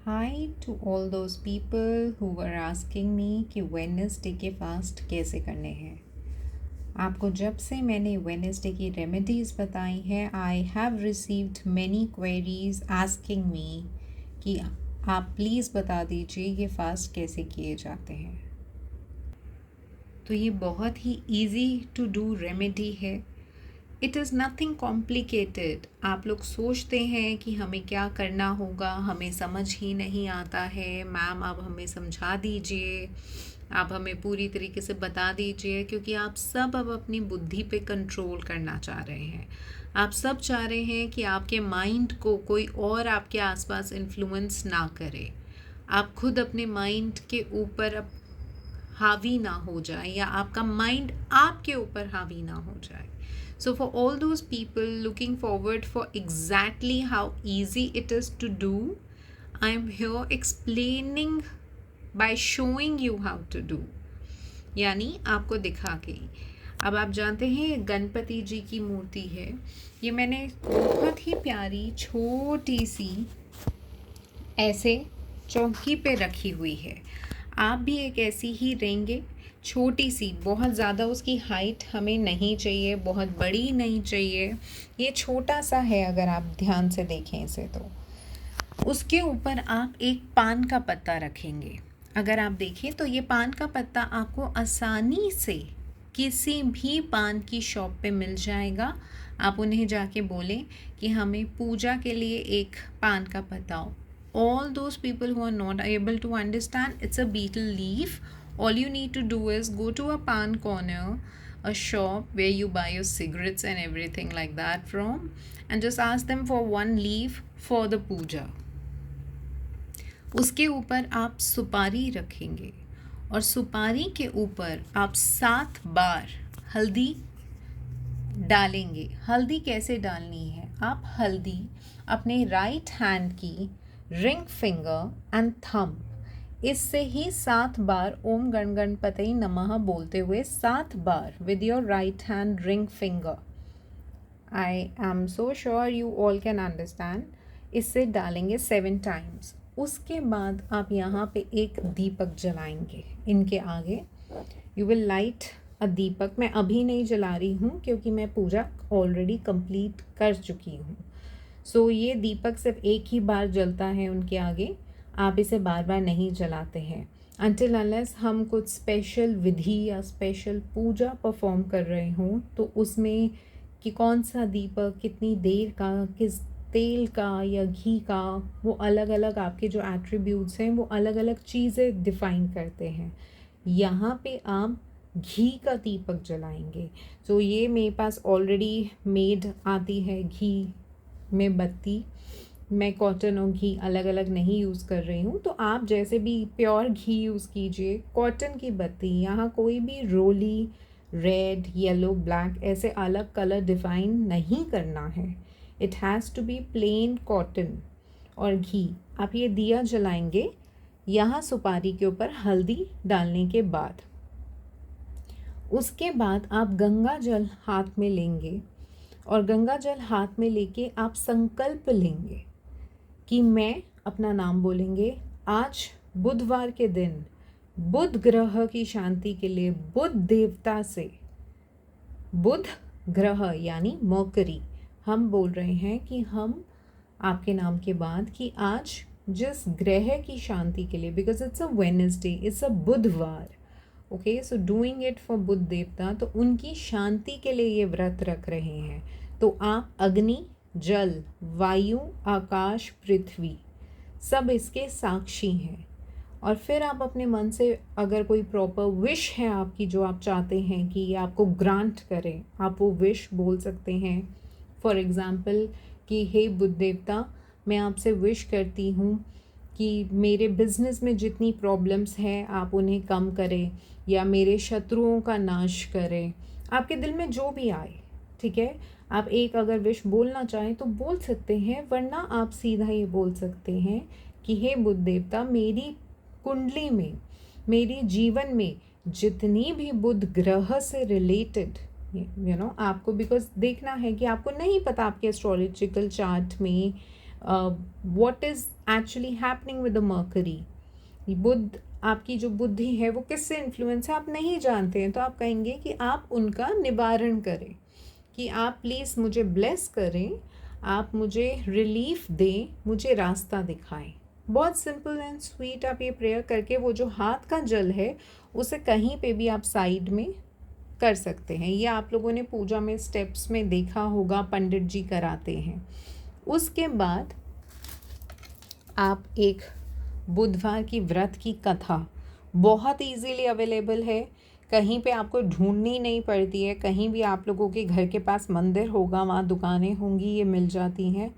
Hi to all those people who were asking me कि Wednesday के fast कैसे करने हैं। आपको जब से मैंने वेडनेसडे की रेमेडीज़ बताई हैं, I have received many queries asking me कि आप प्लीज़ बता दीजिए ये फास्ट कैसे किए जाते हैं। तो ये बहुत ही ईजी टू डू रेमेडी है। It is nothing complicated. आप लोग सोचते हैं कि हमें क्या करना होगा, हमें समझ ही नहीं आता है। मैम आप हमें समझा दीजिए, आप हमें पूरी तरीके से बता दीजिए, क्योंकि आप सब अब अपनी बुद्धि पे कंट्रोल करना चाह रहे हैं। आप सब चाह रहे हैं कि आपके माइंड को कोई और आपके आसपास इन्फ्लुएंस ना करे। आप खुद अपने माइंड के ऊपर अब हावी ना हो जाए या आपका माइंड आपके ऊपर हावी ना हो जाए। So for all those people looking forward for exactly how easy it is to do, I am here explaining by showing you how to do, यानी आपको दिखा के। अब आप जानते हैं गणपति जी की मूर्ति है, ये मैंने बहुत ही प्यारी छोटी सी ऐसे चौकी पे रखी हुई है। आप भी एक ऐसी ही लेंगे, छोटी सी, बहुत ज़्यादा उसकी हाइट हमें नहीं चाहिए, बहुत बड़ी नहीं चाहिए, ये छोटा सा है। अगर आप ध्यान से देखें इसे तो उसके ऊपर आप एक पान का पत्ता रखेंगे। अगर आप देखें तो ये पान का पत्ता आपको आसानी से किसी भी पान की शॉप पे मिल जाएगा। आप उन्हें जाके बोलें कि हमें पूजा के लिए एक पान का पत्ता। All those people who are not able to understand, it's a betel leaf. All you need to do is go to a pan corner, a shop where you buy your cigarettes and everything like that from, and just ask them for one leaf for the puja. उसके ऊपर आप सुपारी रखेंगे और सुपारी के ऊपर आप 7 बार हल्दी डालेंगे। हल्दी कैसे डालनी है? आप हल्दी अपने राइट हैंड की रिंग फिंगर एंड थंब, इससे ही 7 बार ओम गण गणपतये नमः बोलते हुए 7 बार with your right hand ring finger. I am so sure you all can understand. इससे डालेंगे 7 टाइम्स। उसके बाद आप यहाँ पे एक दीपक जलाएंगे इनके आगे। यू विल लाइट अ दीपक। मैं अभी नहीं जला रही हूँ क्योंकि मैं पूजा ऑलरेडी कंप्लीट कर चुकी हूँ। सो ये दीपक सिर्फ एक ही बार जलता है उनके आगे, आप इसे बार बार नहीं जलाते हैं अनटिल अनलेस हम कुछ स्पेशल विधि या स्पेशल पूजा परफॉर्म कर रहे हों। तो उसमें कि कौन सा दीपक कितनी देर का, किस तेल का या घी का, वो अलग अलग आपके जो एट्रीब्यूट्स हैं वो अलग अलग चीज़ें डिफ़ाइन करते हैं। यहाँ पे आप घी का दीपक जलाएंगे। तो ये मेरे पास ऑलरेडी मेड आती है घी में बत्ती। मैं कॉटन और घी अलग अलग नहीं यूज़ कर रही हूँ, तो आप जैसे भी प्योर घी यूज़ कीजिए। कॉटन की बत्ती, यहाँ कोई भी रोली, रेड, येलो, ब्लैक ऐसे अलग कलर डिफ़ाइन नहीं करना है। It has to be plain cotton और घी। आप ये दिया जलाएंगे यहाँ सुपारी के ऊपर हल्दी डालने के बाद। उसके बाद आप गंगा जल हाथ में लेंगे और गंगा जल हाथ में लेके आप संकल्प लेंगे कि मैं अपना नाम बोलेंगे। आज बुधवार के दिन बुध ग्रह की शांति के लिए बुध देवता से, बुध ग्रह यानी मर्करी, हम बोल रहे हैं कि हम आपके नाम के बाद कि आज जिस ग्रह की शांति के लिए, because it's a Wednesday, it's a Budhwar, okay, so doing it for Budh devta, तो उनकी शांति के लिए ये व्रत रख रहे हैं। तो आप अग्नि, जल, वायु, आकाश, पृथ्वी सब इसके साक्षी हैं। और फिर आप अपने मन से अगर कोई प्रॉपर विश है आपकी जो आप चाहते हैं कि ये आपको ग्रांट करें, आप वो विश बोल सकते हैं। फॉर एग्ज़ाम्पल कि हे बुध देवता, मैं आपसे विश करती हूँ कि मेरे बिज़नेस में जितनी प्रॉब्लम्स हैं आप उन्हें कम करें या मेरे शत्रुओं का नाश करें। आपके दिल में जो भी आए, ठीक है। आप एक अगर विश बोलना चाहें तो बोल सकते हैं, वरना आप सीधा ये बोल सकते हैं कि हे बुध देवता, मेरी कुंडली में, मेरी जीवन में जितनी भी बुध ग्रह से रिलेटेड आपको, बिकॉज देखना है कि आपको नहीं पता आपके एस्ट्रोलॉजिकल चार्ट में what is actually happening with the Mercury. Budh, आपकी जो बुद्धि है वो किससे इन्फ्लुएंस है आप नहीं जानते हैं, तो आप कहेंगे कि आप उनका निवारण करें, कि आप प्लीज़ मुझे ब्लेस करें, आप मुझे रिलीफ दें, मुझे रास्ता दिखाएं। बहुत सिंपल एंड स्वीट आप ये प्रेयर करके वो जो हाथ का जल है उसे कहीं पे भी आप साइड में कर सकते हैं। ये आप लोगों ने पूजा में स्टेप्स में देखा होगा, पंडित जी कराते हैं। उसके बाद आप एक बुधवार की व्रत की कथा बहुत इजीली अवेलेबल है, कहीं पे आपको ढूंढनी नहीं पड़ती है, कहीं भी आप लोगों के घर के पास मंदिर होगा, वहाँ दुकानें होंगी, ये मिल जाती हैं।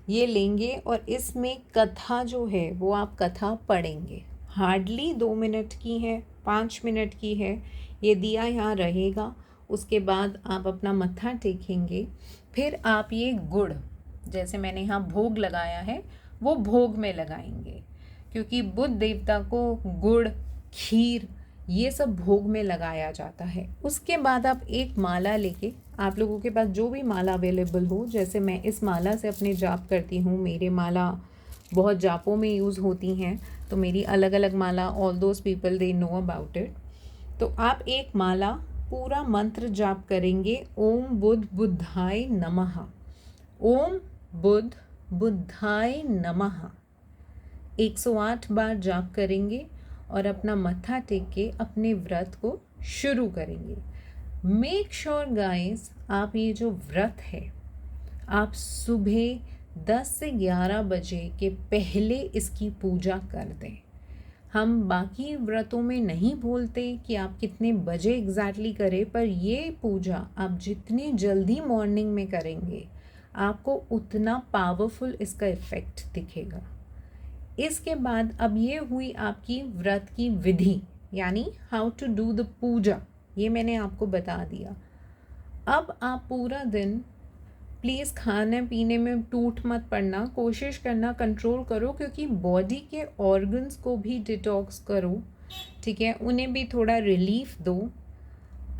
ये लेंगे और इसमें कथा जो है वो आप कथा पढ़ेंगे। हार्डली 2 मिनट की है, 5 मिनट की है। ये दिया यहाँ रहेगा। उसके बाद आप अपना मत्था टेकेंगे। फिर आप ये गुड़, जैसे मैंने यहाँ भोग लगाया है, वो भोग में लगाएंगे, क्योंकि बुध देवता को गुड़, खीर, ये सब भोग में लगाया जाता है। उसके बाद आप एक माला लेके, आप लोगों के पास जो भी माला अवेलेबल हो, जैसे मैं इस माला से अपने जाप करती हूँ, मेरे माला बहुत जापों में यूज़ होती हैं, तो मेरी अलग अलग माला, all those people they know about it. तो आप एक माला पूरा मंत्र जाप करेंगे, ओम बुध बुद्धाय नमः, ओम बुध बुद्धाय नमः 108 बार जाप करेंगे और अपना मत्था टेक के अपने व्रत को शुरू करेंगे। मेक श्योर गाइस, आप ये जो व्रत है आप सुबह 10 से 11 बजे के पहले इसकी पूजा कर दें। हम बाकी व्रतों में नहीं बोलते कि आप कितने बजे एग्जैक्टली करें, पर ये पूजा आप जितनी जल्दी मॉर्निंग में करेंगे आपको उतना पावरफुल इसका इफ़ेक्ट दिखेगा। इसके बाद अब ये हुई आपकी व्रत की विधि, यानी हाउ टू डू द पूजा, ये मैंने आपको बता दिया। अब आप पूरा दिन प्लीज़ खाने पीने में टूट मत पड़ना, कोशिश करना कंट्रोल करो, क्योंकि बॉडी के ऑर्गन्स को भी डिटॉक्स करो, ठीक है, उन्हें भी थोड़ा रिलीफ दो।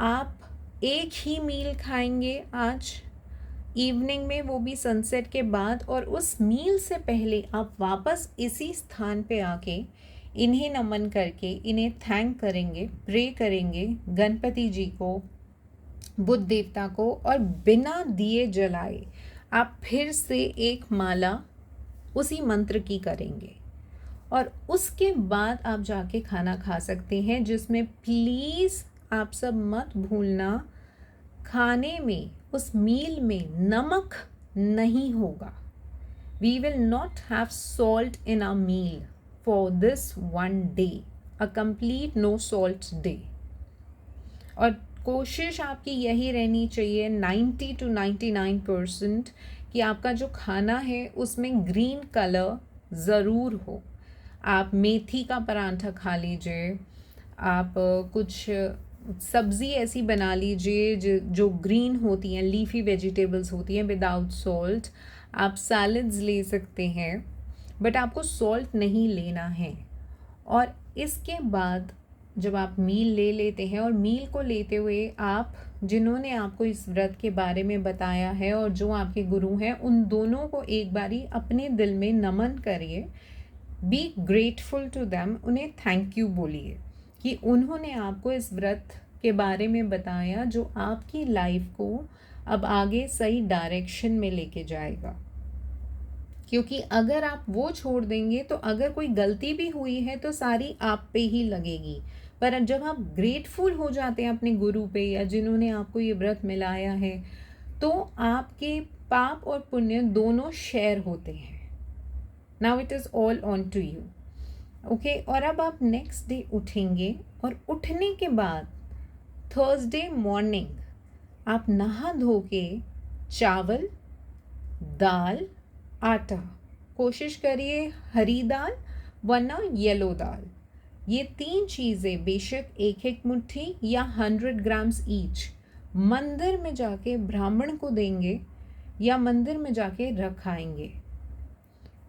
आप एक ही मील खाएंगे आज इवनिंग में, वो भी सनसेट के बाद, और उस मील से पहले आप वापस इसी स्थान पे आके इन्हें नमन करके इन्हें थैंक करेंगे, प्रे करेंगे गणपति जी को, बुध देवता को, और बिना दिए जलाए आप फिर से एक माला उसी मंत्र की करेंगे। और उसके बाद आप जाके खाना खा सकते हैं, जिसमें प्लीज़ आप सब मत भूलना, खाने में, उस मील में नमक नहीं होगा। We will not have salt in our meal for this one day, a complete no salt day. और कोशिश आपकी यही रहनी चाहिए 90 to 99% कि आपका जो खाना है उसमें ग्रीन कलर ज़रूर हो। आप मेथी का परांठा खा लीजिए, आप कुछ सब्ज़ी ऐसी बना लीजिए जो ग्रीन होती हैं, लीफी वेजिटेबल्स होती हैं विदाउट सॉल्ट। आप सैलड्स ले सकते हैं, बट आपको सॉल्ट नहीं लेना है। और इसके बाद जब आप मील ले लेते हैं, और मील को लेते हुए आप, जिन्होंने आपको इस व्रत के बारे में बताया है और जो आपके गुरु हैं, उन दोनों को एक बारी अपने दिल में नमन करिए, बी ग्रेटफुल टू देम, उन्हें थैंक यू बोलिए कि उन्होंने आपको इस व्रत के बारे में बताया, जो आपकी लाइफ को अब आगे सही डायरेक्शन में लेके जाएगा। क्योंकि अगर आप वो छोड़ देंगे तो अगर कोई गलती भी हुई है तो सारी आप पे ही लगेगी। पर जब आप ग्रेटफुल हो जाते हैं अपने गुरु पे या जिन्होंने आपको ये व्रत मिलाया है, तो आपके पाप और पुण्य दोनों शेयर होते हैं। Now it is all on to you, okay. और अब आप नेक्स्ट डे उठेंगे, और उठने के बाद थर्सडे मॉर्निंग आप नहा धो के चावल, दाल, आटा, कोशिश करिए हरी दाल वरना येलो दाल, ये 3 चीज़ें बेशक एक एक मुट्ठी या 100 ग्राम्स ईच मंदिर में जाके ब्राह्मण को देंगे या मंदिर में जाके रखाएंगे।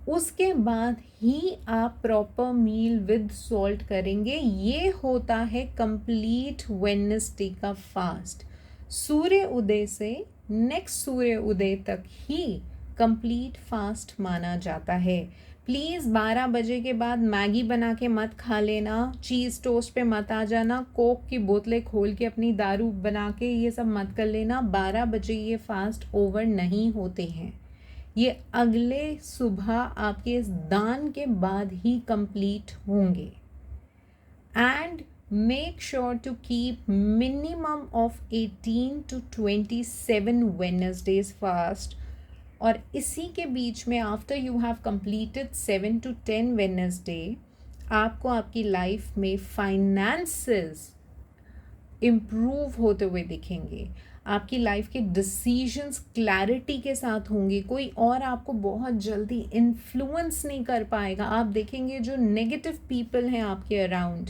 उसके बाद ही आप प्रॉपर मील विद सॉल्ट करेंगे। ये होता है कंप्लीट वेडनेसडे का फास्ट। सूर्य उदय से नेक्स्ट सूर्य उदय तक ही कंप्लीट फास्ट माना जाता है। प्लीज़ 12 बजे के बाद मैगी बना के मत खा लेना, चीज़ टोस्ट पे मत आ जाना, कोक की बोतलें खोल के अपनी दारू बना के ये सब मत कर लेना। 12 बजे ये फास्ट ओवर नहीं होते हैं, ये अगले सुबह आपके इस दान के बाद ही कंप्लीट होंगे। And make sure to keep minimum of 18 to 27 Wednesdays fast. और इसी के बीच में after you have completed 7 to 10 Wednesday, आपको आपकी लाइफ में फाइनेंसेस इम्प्रूव होते हुए दिखेंगे, आपकी लाइफ के डिसीजंस क्लैरिटी के साथ होंगे, कोई और आपको बहुत जल्दी इन्फ्लुएंस नहीं कर पाएगा। आप देखेंगे जो नेगेटिव पीपल हैं आपके अराउंड,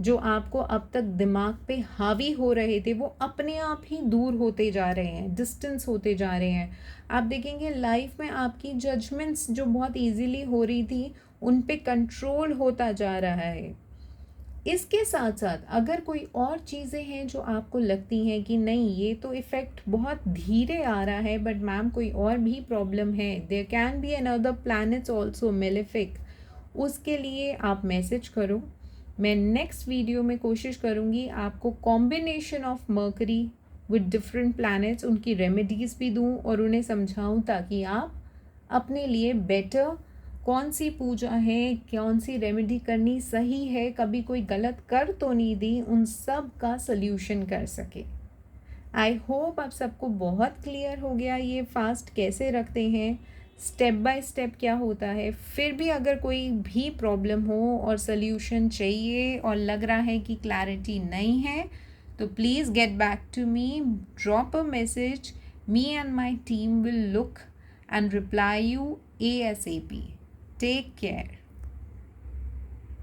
जो आपको अब तक दिमाग पे हावी हो रहे थे, वो अपने आप ही दूर होते जा रहे हैं, डिस्टेंस होते जा रहे हैं। आप देखेंगे लाइफ में आपकी जजमेंट्स जो बहुत इजीली हो रही थी, उन पे कंट्रोल होता जा रहा है। इसके साथ साथ अगर कोई और चीज़ें हैं जो आपको लगती हैं कि नहीं ये तो इफ़ेक्ट बहुत धीरे आ रहा है, बट मैम कोई और भी प्रॉब्लम है, there can be another planets also malefic, उसके लिए आप मैसेज करो। मैं नेक्स्ट वीडियो में कोशिश करूँगी आपको combination of mercury with different planets उनकी रेमेडीज़ भी दूँ और उन्हें समझाऊँ, ताकि आप अपने लिए बेटर कौन सी पूजा है, कौन सी रेमेडी करनी सही है, कभी कोई गलत कर तो नहीं दी, उन सब का सल्यूशन कर सके। आई होप आप सबको बहुत क्लियर हो गया ये फास्ट कैसे रखते हैं, स्टेप बाय स्टेप क्या होता है। फिर भी अगर कोई भी प्रॉब्लम हो और सल्यूशन चाहिए और लग रहा है कि क्लैरिटी नहीं है, तो please get back to me, drop a message, me and my team will look and reply you ASAP. Take care.